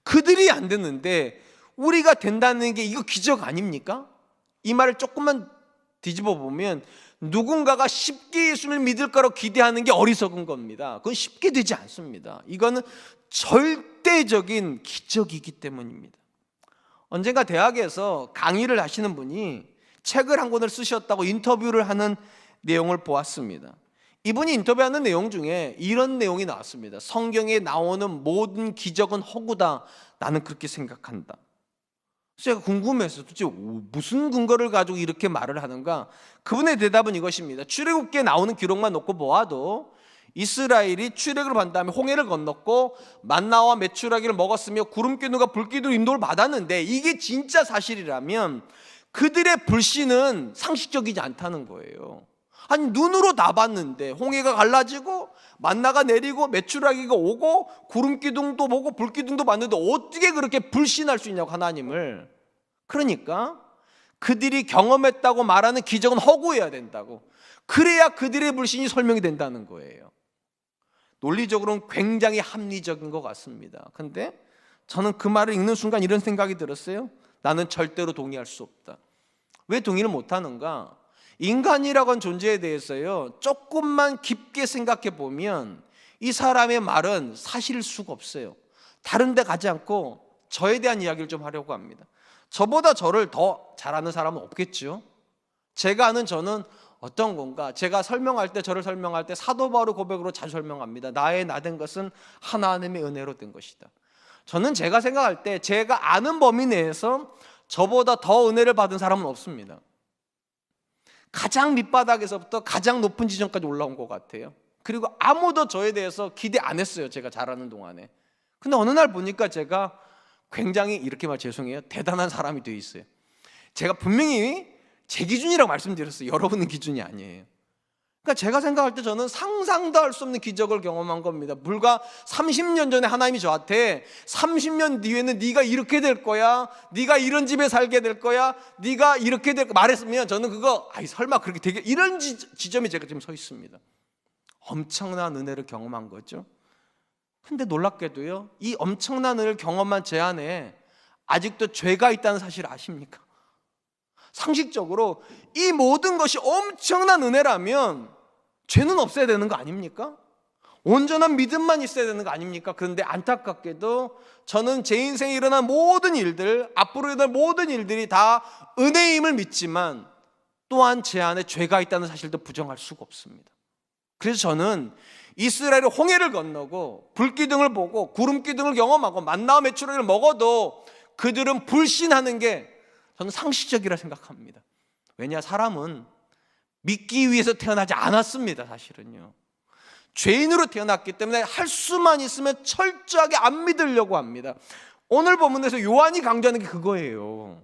그들이 안 됐는데 우리가 된다는 게 이거 기적 아닙니까? 이 말을 조금만 뒤집어 보면 누군가가 쉽게 예수님을 믿을 거라고 기대하는 게 어리석은 겁니다. 그건 쉽게 되지 않습니다. 이거는 절대적인 기적이기 때문입니다. 언젠가 대학에서 강의를 하시는 분이 책을 한 권을 쓰셨다고 인터뷰를 하는 내용을 보았습니다. 이분이 인터뷰하는 내용 중에 이런 내용이 나왔습니다. 성경에 나오는 모든 기적은 허구다. 나는 그렇게 생각한다. 제가 궁금해서 도대체 무슨 근거를 가지고 이렇게 말을 하는가? 그분의 대답은 이것입니다. 출애굽기에 나오는 기록만 놓고 보아도 이스라엘이 출애굽을 받은 다음에 홍해를 건넜고 만나와 메추라기를 먹었으며 구름기둥과 불기둥 인도를 받았는데 이게 진짜 사실이라면 그들의 불신은 상식적이지 않다는 거예요. 아니, 눈으로 다 봤는데 홍해가 갈라지고 만나가 내리고 메추라기가 오고 구름기둥도 보고 불기둥도 봤는데 어떻게 그렇게 불신할 수 있냐고, 하나님을. 그러니까 그들이 경험했다고 말하는 기적은 허구해야 된다고. 그래야 그들의 불신이 설명이 된다는 거예요. 논리적으로는 굉장히 합리적인 것 같습니다. 근데 저는 그 말을 읽는 순간 이런 생각이 들었어요. 나는 절대로 동의할 수 없다. 왜 동의를 못하는가? 인간이라고 하는 존재에 대해서요, 조금만 깊게 생각해 보면 이 사람의 말은 사실일 수가 없어요. 다른 데 가지 않고 저에 대한 이야기를 좀 하려고 합니다. 저보다 저를 더 잘 아는 사람은 없겠죠. 제가 아는 저는 어떤 건가? 제가 설명할 때, 저를 설명할 때 사도 바울 고백으로 자주 설명합니다. 나의 나 된 것은 하나님의 은혜로 된 것이다. 저는 제가 생각할 때 제가 아는 범위 내에서 저보다 더 은혜를 받은 사람은 없습니다. 가장 밑바닥에서부터 가장 높은 지점까지 올라온 것 같아요. 그리고 아무도 저에 대해서 기대 안 했어요, 제가 자라는 동안에. 근데 어느 날 보니까 제가 굉장히, 이렇게 말 죄송해요, 대단한 사람이 돼 있어요. 제가 분명히 제 기준이라고 말씀드렸어요. 여러분의 기준이 아니에요. 그러니까 제가 생각할 때 저는 상상도 할 수 없는 기적을 경험한 겁니다. 불과 30년 전에 하나님이 저한테 30년 뒤에는 네가 이렇게 될 거야, 네가 이런 집에 살게 될 거야, 네가 이렇게 될 거야 말했으면 저는 그거 설마 그렇게 되게, 이런 지점에 제가 지금 서 있습니다. 엄청난 은혜를 경험한 거죠. 근데 놀랍게도요, 이 엄청난 은혜를 경험한 제 안에 아직도 죄가 있다는 사실을 아십니까? 상식적으로 이 모든 것이 엄청난 은혜라면 죄는 없어야 되는 거 아닙니까? 온전한 믿음만 있어야 되는 거 아닙니까? 그런데 안타깝게도 저는 제 인생에 일어난 모든 일들, 앞으로 일어날 모든 일들이 다 은혜임을 믿지만 또한 제 안에 죄가 있다는 사실도 부정할 수가 없습니다. 그래서 저는 이스라엘의 홍해를 건너고 불기둥을 보고 구름기둥을 경험하고 만나와 메추라기를 먹어도 그들은 불신하는 게 저는 상식적이라 생각합니다. 왜냐, 사람은 믿기 위해서 태어나지 않았습니다. 사실은요, 죄인으로 태어났기 때문에 할 수만 있으면 철저하게 안 믿으려고 합니다. 오늘 본문에서 요한이 강조하는 게 그거예요.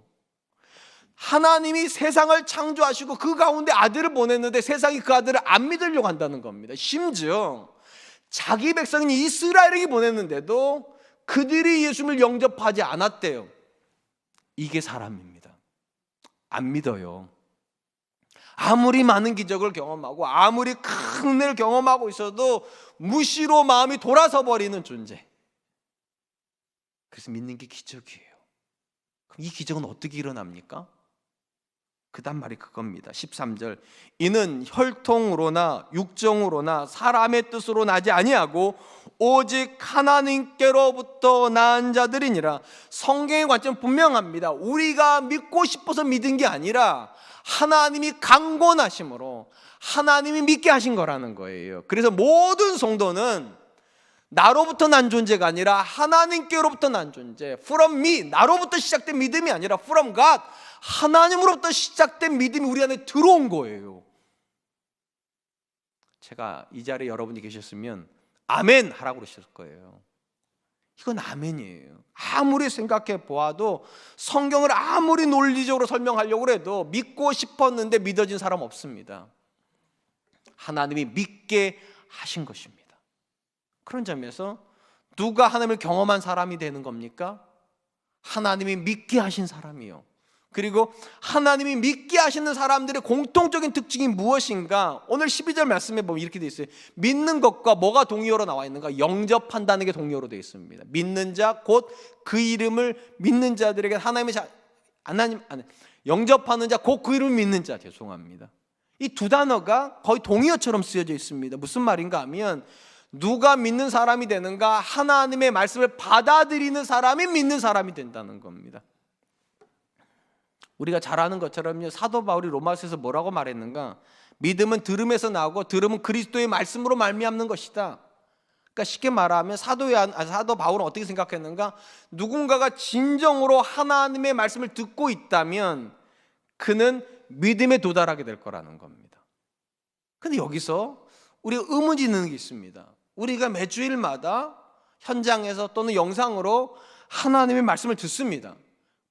하나님이 세상을 창조하시고 그 가운데 아들을 보냈는데 세상이 그 아들을 안 믿으려고 한다는 겁니다. 심지어 자기 백성인 이스라엘에게 보냈는데도 그들이 예수님을 영접하지 않았대요. 이게 사람입니다. 안 믿어요. 아무리 많은 기적을 경험하고 아무리 큰 은혜를 경험하고 있어도 무시로 마음이 돌아서 버리는 존재. 그래서 믿는 게 기적이에요. 그럼 이 기적은 어떻게 일어납니까? 그 다음 말이 그겁니다. 13절, 이는 혈통으로나 육정으로나 사람의 뜻으로 나지 아니하고 오직 하나님께로부터 난 자들이니라. 성경의 관점은 분명합니다. 우리가 믿고 싶어서 믿은 게 아니라 하나님이 강권하심으로 하나님이 믿게 하신 거라는 거예요. 그래서 모든 성도는 나로부터 난 존재가 아니라 하나님께로부터 난 존재, from me, 나로부터 시작된 믿음이 아니라 from God, 하나님으로부터 시작된 믿음이 우리 안에 들어온 거예요. 제가 이 자리에 여러분이 계셨으면 아멘 하라고 그러셨을 거예요. 이건 아멘이에요. 아무리 생각해 보아도 성경을 아무리 논리적으로 설명하려고 해도 믿고 싶었는데 믿어진 사람 없습니다. 하나님이 믿게 하신 것입니다. 그런 점에서 누가 하나님을 경험한 사람이 되는 겁니까? 하나님이 믿게 하신 사람이요. 그리고 하나님이 믿게 하시는 사람들의 공통적인 특징이 무엇인가? 오늘 12절 말씀에 보면 이렇게 되어 있어요. 믿는 것과 뭐가 동의어로 나와 있는가? 영접한다는 게 동의어로 되어 있습니다. 믿는 자, 곧 그 이름을 믿는 자들에게 영접하는 자, 곧 그 이름을 믿는 자. 죄송합니다. 이 두 단어가 거의 동의어처럼 쓰여져 있습니다. 무슨 말인가 하면 누가 믿는 사람이 되는가? 하나님의 말씀을 받아들이는 사람이 믿는 사람이 된다는 겁니다. 우리가 잘 아는 것처럼요, 사도 바울이 로마서에서 뭐라고 말했는가? 믿음은 들음에서 나오고 들음은 그리스도의 말씀으로 말미암는 것이다. 그러니까 쉽게 말하면 사도 바울은 어떻게 생각했는가? 누군가가 진정으로 하나님의 말씀을 듣고 있다면 그는 믿음에 도달하게 될 거라는 겁니다. 근데 여기서 우리가 의문이 있는 게 있습니다. 우리가 매주일마다 현장에서 또는 영상으로 하나님의 말씀을 듣습니다.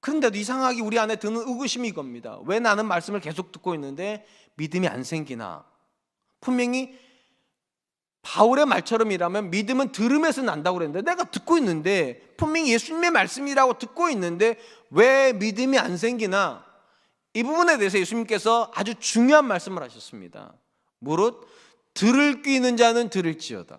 그런데도 이상하게 우리 안에 드는 의구심이 이겁니다. 왜 나는 말씀을 계속 듣고 있는데 믿음이 안 생기나? 분명히 바울의 말처럼이라면 믿음은 들음에서 난다고 그랬는데 내가 듣고 있는데 분명히 예수님의 말씀이라고 듣고 있는데 왜 믿음이 안 생기나? 이 부분에 대해서 예수님께서 아주 중요한 말씀을 하셨습니다. 무릇 들을 귀 있는 자는 들을지어다.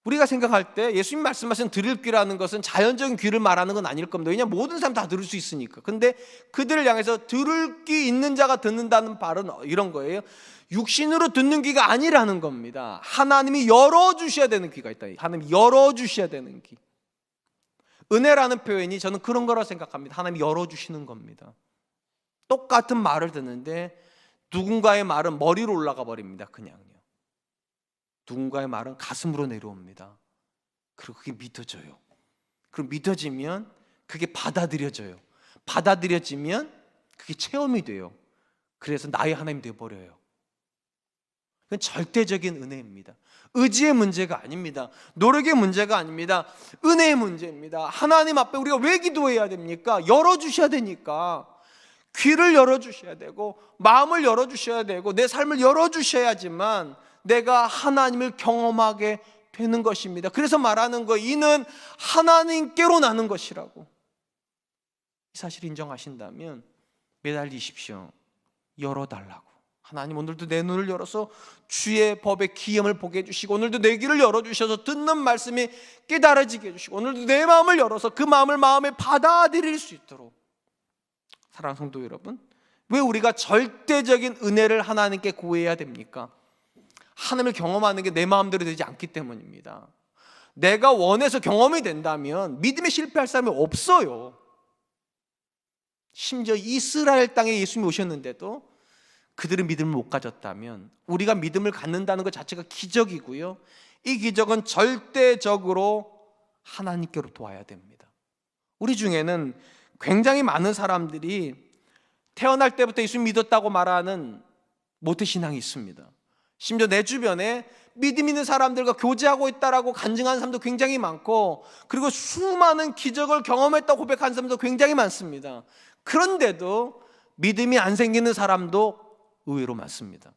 우리가 생각할 때 예수님 말씀하신 들을 귀라는 것은 자연적인 귀를 말하는 건 아닐 겁니다. 왜냐하면 모든 사람 다 들을 수 있으니까. 근데 그들을 향해서 들을 귀 있는 자가 듣는다는 말은 이런 거예요. 육신으로 듣는 귀가 아니라는 겁니다. 하나님이 열어주셔야 되는 귀가 있다. 하나님이 열어주셔야 되는 귀. 은혜라는 표현이 저는 그런 거라 생각합니다. 하나님이 열어주시는 겁니다. 똑같은 말을 듣는데 누군가의 말은 머리로 올라가 버립니다. 그냥요. 누군가의 말은 가슴으로 내려옵니다. 그리고 그게 믿어져요. 그리고 믿어지면 그게 받아들여져요. 받아들여지면 그게 체험이 돼요. 그래서 나의 하나님 되어버려요. 그건 절대적인 은혜입니다. 의지의 문제가 아닙니다. 노력의 문제가 아닙니다. 은혜의 문제입니다. 하나님 앞에 우리가 왜 기도해야 됩니까? 열어주셔야 되니까. 귀를 열어주셔야 되고 마음을 열어주셔야 되고 내 삶을 열어주셔야지만 내가 하나님을 경험하게 되는 것입니다. 그래서 말하는 거, 이는 하나님께로 나는 것이라고. 이 사실을 인정하신다면 매달리십시오. 열어달라고. 하나님, 오늘도 내 눈을 열어서 주의 법의 기염을 보게 해주시고, 오늘도 내 귀를 열어주셔서 듣는 말씀이 깨달아지게 해주시고, 오늘도 내 마음을 열어서 그 마음을 마음에 받아들일 수 있도록. 사랑하는 성도 여러분, 왜 우리가 절대적인 은혜를 하나님께 구해야 됩니까? 하나님을 경험하는 게 내 마음대로 되지 않기 때문입니다. 내가 원해서 경험이 된다면 믿음에 실패할 사람이 없어요. 심지어 이스라엘 땅에 예수님이 오셨는데도 그들은 믿음을 못 가졌다면 우리가 믿음을 갖는다는 것 자체가 기적이고요, 이 기적은 절대적으로 하나님께로 도와야 됩니다. 우리 중에는 굉장히 많은 사람들이 태어날 때부터 예수님 믿었다고 말하는 모태신앙이 있습니다. 심지어 내 주변에 믿음 있는 사람들과 교제하고 있다라고 간증하는 사람도 굉장히 많고, 그리고 수많은 기적을 경험했다고 고백하는 사람도 굉장히 많습니다. 그런데도 믿음이 안 생기는 사람도 의외로 많습니다.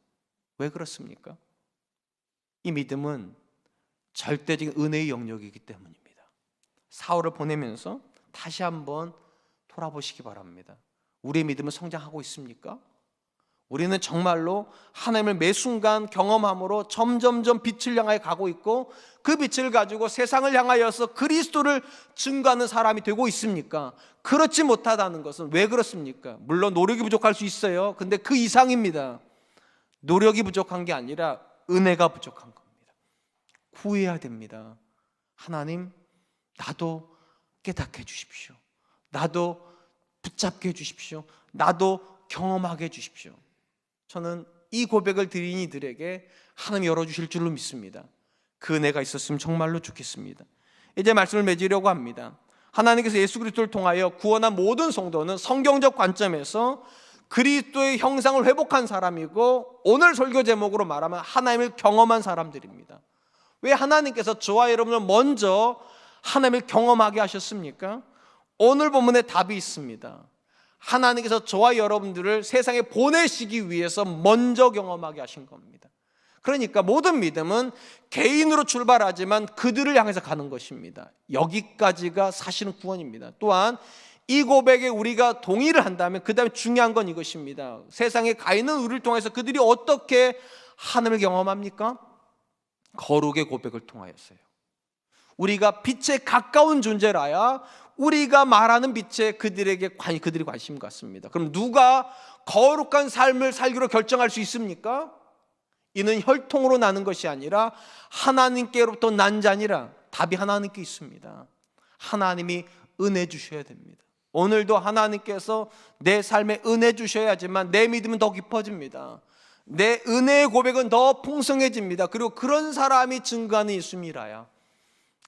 왜 그렇습니까? 이 믿음은 절대적인 은혜의 영역이기 때문입니다. 사울을 보내면서 다시 한번 돌아보시기 바랍니다. 우리의 믿음은 성장하고 있습니까? 우리는 정말로 하나님을 매 순간 경험함으로 점점점 빛을 향하여 가고 있고, 그 빛을 가지고 세상을 향하여서 그리스도를 증거하는 사람이 되고 있습니까? 그렇지 못하다는 것은 왜 그렇습니까? 물론 노력이 부족할 수 있어요. 근데 그 이상입니다. 노력이 부족한 게 아니라 은혜가 부족한 겁니다. 구해야 됩니다. 하나님, 나도 깨닫게 해주십시오. 나도 붙잡게 해주십시오. 나도 경험하게 해주십시오. 저는 이 고백을 드린 이들에게 하나님 열어주실 줄로 믿습니다. 그 은혜가 있었으면 정말로 좋겠습니다. 이제 말씀을 맺으려고 합니다. 하나님께서 예수 그리스도를 통하여 구원한 모든 성도는 성경적 관점에서 그리스도의 형상을 회복한 사람이고, 오늘 설교 제목으로 말하면 하나님을 경험한 사람들입니다. 왜 하나님께서 저와 여러분을 먼저 하나님을 경험하게 하셨습니까? 오늘 본문에 답이 있습니다. 하나님께서 저와 여러분들을 세상에 보내시기 위해서 먼저 경험하게 하신 겁니다. 그러니까 모든 믿음은 개인으로 출발하지만 그들을 향해서 가는 것입니다. 여기까지가 사실은 구원입니다. 또한 이 고백에 우리가 동의를 한다면 그 다음에 중요한 건 이것입니다. 세상에 가 있는 우리를 통해서 그들이 어떻게 하나님을 경험합니까? 거룩의 고백을 통하였어요. 우리가 빛에 가까운 존재라야 우리가 말하는 빛에 그들이 관심 갖습니다. 그럼 누가 거룩한 삶을 살기로 결정할 수 있습니까? 이는 혈통으로 나는 것이 아니라 하나님께로부터 난 자니라. 답이 하나님께 있습니다. 하나님이 은혜 주셔야 됩니다. 오늘도 하나님께서 내 삶에 은혜 주셔야지만 내 믿음은 더 깊어집니다. 내 은혜의 고백은 더 풍성해집니다. 그리고 그런 사람이 증거하는 예수님이라야,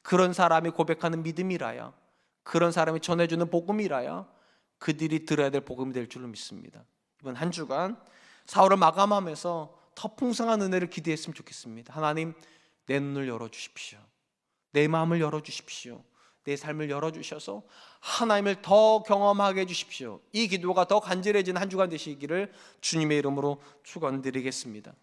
그런 사람이 고백하는 믿음이라야, 그런 사람이 전해주는 복음이라야 그들이 들어야 될 복음이 될 줄로 믿습니다. 이번 한 주간 사울을 마감하면서 더 풍성한 은혜를 기대했으면 좋겠습니다. 하나님, 내 눈을 열어주십시오. 내 마음을 열어주십시오. 내 삶을 열어주셔서 하나님을 더 경험하게 해주십시오. 이 기도가 더 간절해지는 한 주간 되시기를 주님의 이름으로 축원드리겠습니다.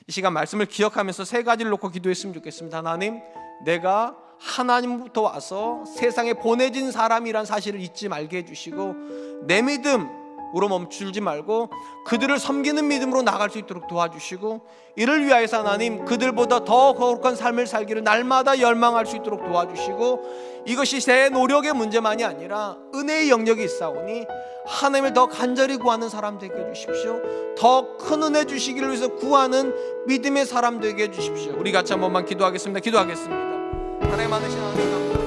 이 시간 말씀을 기억하면서 세 가지를 놓고 기도했으면 좋겠습니다. 하나님, 내가 하나님부터 와서 세상에 보내진 사람이란 사실을 잊지 말게 해주시고, 내 믿음으로 멈추지 말고 그들을 섬기는 믿음으로 나갈 수 있도록 도와주시고, 이를 위하여서 하나님, 그들보다 더 거룩한 삶을 살기를 날마다 열망할 수 있도록 도와주시고, 이것이 제 노력의 문제만이 아니라 은혜의 영역이 있사오니 하나님을 더 간절히 구하는 사람 되게 해주십시오. 더 큰 은혜 주시기를 위해서 구하는 믿음의 사람 되게 해주십시오. 우리 같이 한 번만 기도하겠습니다. 하나님 많으신 하나님,